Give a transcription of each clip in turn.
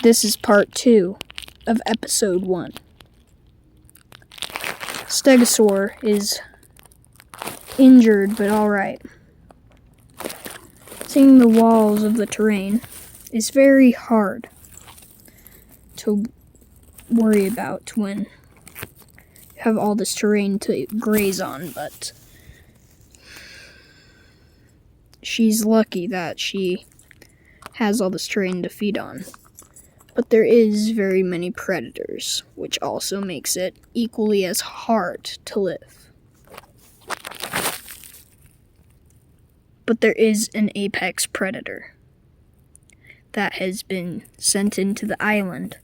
This is part 2 of episode 1. Stegosaur is injured, but alright. Seeing the walls of the terrain is very hard to worry about when you have all this terrain to graze on, but she's lucky that she has all this terrain to feed on. But there is very many predators, which also makes it equally as hard to live. But there is an apex predator that has been sent into the island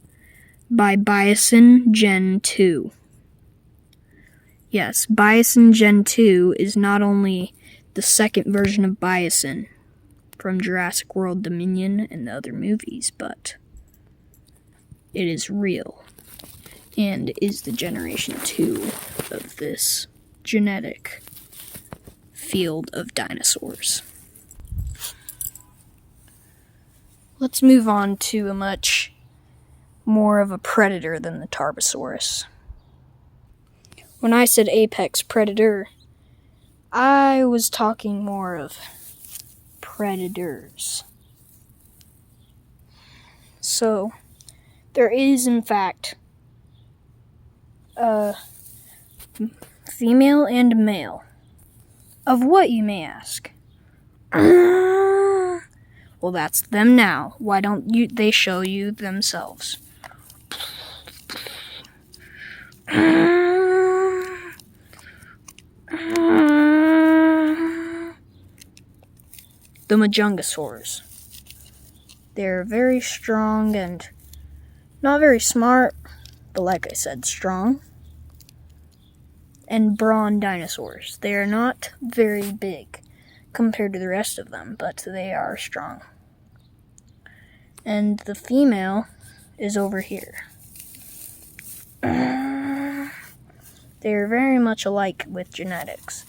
by Bison Gen 2. Yes, Bison Gen 2 is not only the second version of Bison from Jurassic World Dominion and the other movies, but it is real and is the generation 2 of this genetic field of dinosaurs. Let's move on to a much more of a predator than the Tarbosaurus. When I said apex predator, I was talking more of predators. So, there is, in fact, a female and a male. Of what, you may ask? Well, that's them now. Why don't they show you themselves? The Majungasaurs. They're very strong and not very smart, but like I said, strong. And brawn dinosaurs. They are not very big compared to the rest of them, but they are strong. And the female is over here. They are very much alike with genetics.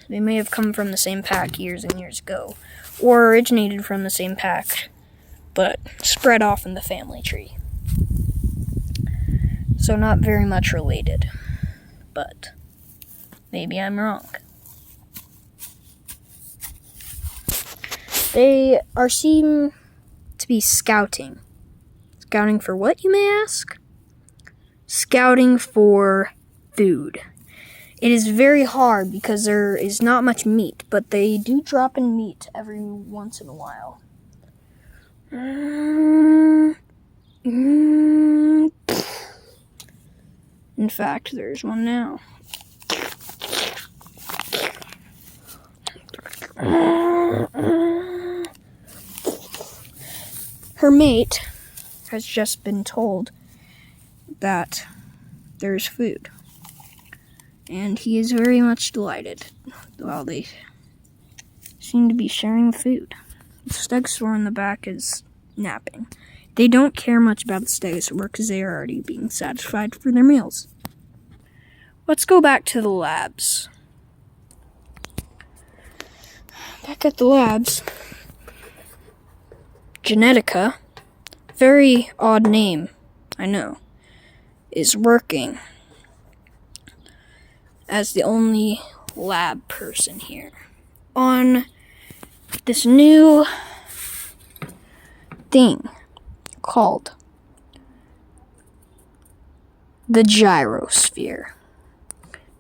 They may have come from the same pack years and years ago, or originated from the same pack, but spread off in the family tree. So not very much related, but maybe I'm wrong. They seem to be scouting. Scouting for what, you may ask? Scouting for food. It is very hard because there is not much meat, but they do drop in meat every once in a while. In fact, there's one now. Her mate has just been told that there's food. And he is very much delighted. Well, they seem to be sharing food. The stegosaur in the back is napping. They don't care much about the stegosaur because they are already being satisfied for their meals. Let's go back to the labs. Back at the labs, Genetica, very odd name, I know, is working as the only lab person here on this new thing called the gyrosphere.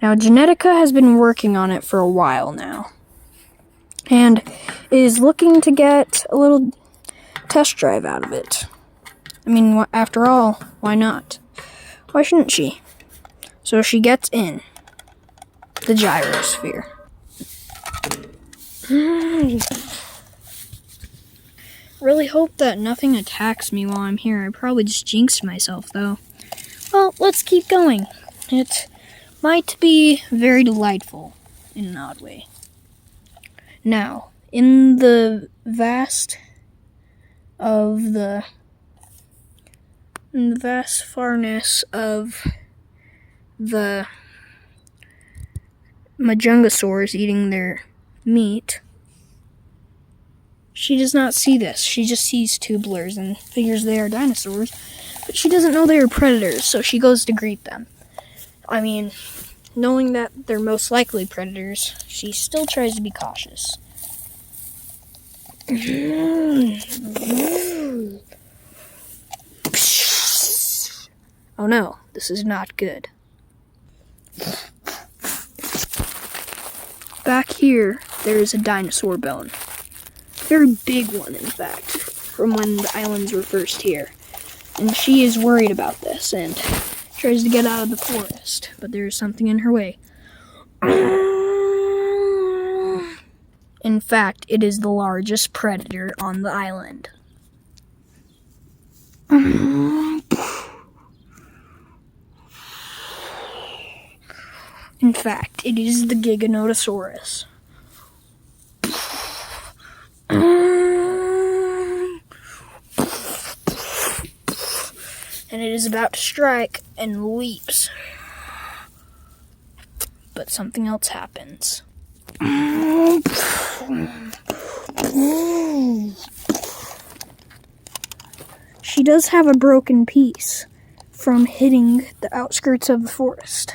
Now, Genetica has been working on it for a while now, and is looking to get a little test drive out of it. I mean, after all, why not? Why shouldn't she? So she gets in the gyrosphere. Really hope that nothing attacks me while I'm here. I probably just jinxed myself, though. Well, let's keep going. It might be very delightful in an odd way. Now, in the vast farness of the Majungasaurs eating their meat, She does not see this. She just sees two blurs and figures they are dinosaurs. But she doesn't know they are predators, so she goes to greet them. I mean, knowing that they're most likely predators, she still tries to be cautious. Oh no, this is not good. Back here, there is a dinosaur bone. Very big one, in fact, from when the islands were first here. And she is worried about this and tries to get out of the forest, but there is something in her way. In fact, it is the largest predator on the island. In fact, it is the Giganotosaurus. And it is about to strike and leaps. But something else happens. She does have a broken piece from hitting the outskirts of the forest,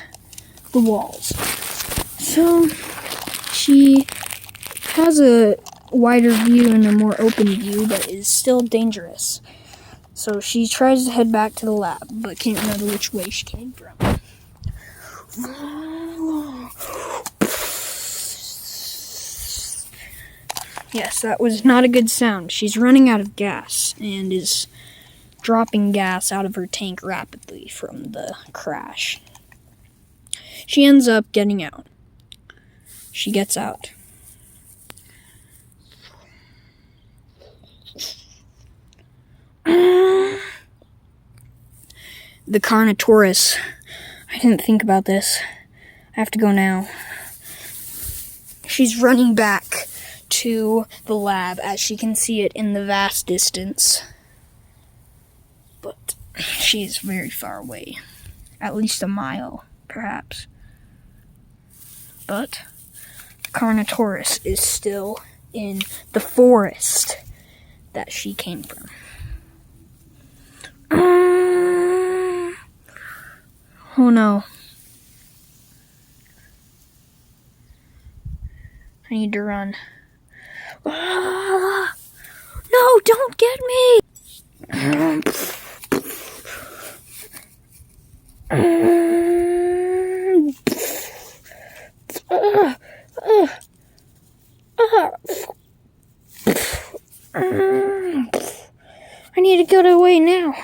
the walls. So she has a wider view and a more open view, but is still dangerous. So she tries to head back to the lab, but can't remember which way she came from. Yes, that was not a good sound. She's running out of gas and is dropping gas out of her tank rapidly from the crash. She ends up getting out. She gets out. The Carnotaurus. I didn't think about this. I have to go now. She's running back to the lab as she can see it in the vast distance. But she's very far away. At least a mile, perhaps. But Carnotaurus is still in the forest that she came from. Oh no. I need to run. No, don't get me! I need to get away now.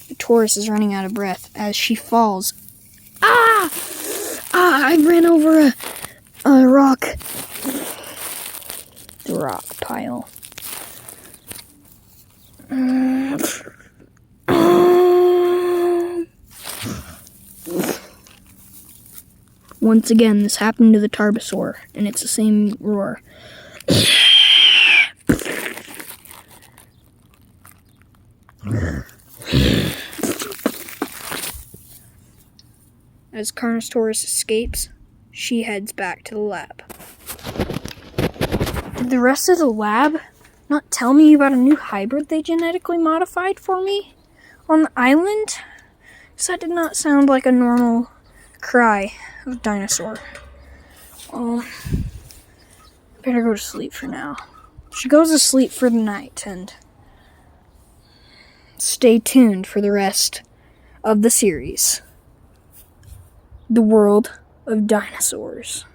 The Taurus is running out of breath as she falls. I ran over a rock. The rock pile. Once again, this happened to the Tarbosaur, and it's the same roar. As Carnotaurus escapes, she heads back to the lab. Did the rest of the lab not tell me about a new hybrid they genetically modified for me on the island? Because that did not sound like a normal cry of dinosaur. Well, better go to sleep for now. She goes to sleep for the night, and stay tuned for the rest of the series. The World of Dinosaurs.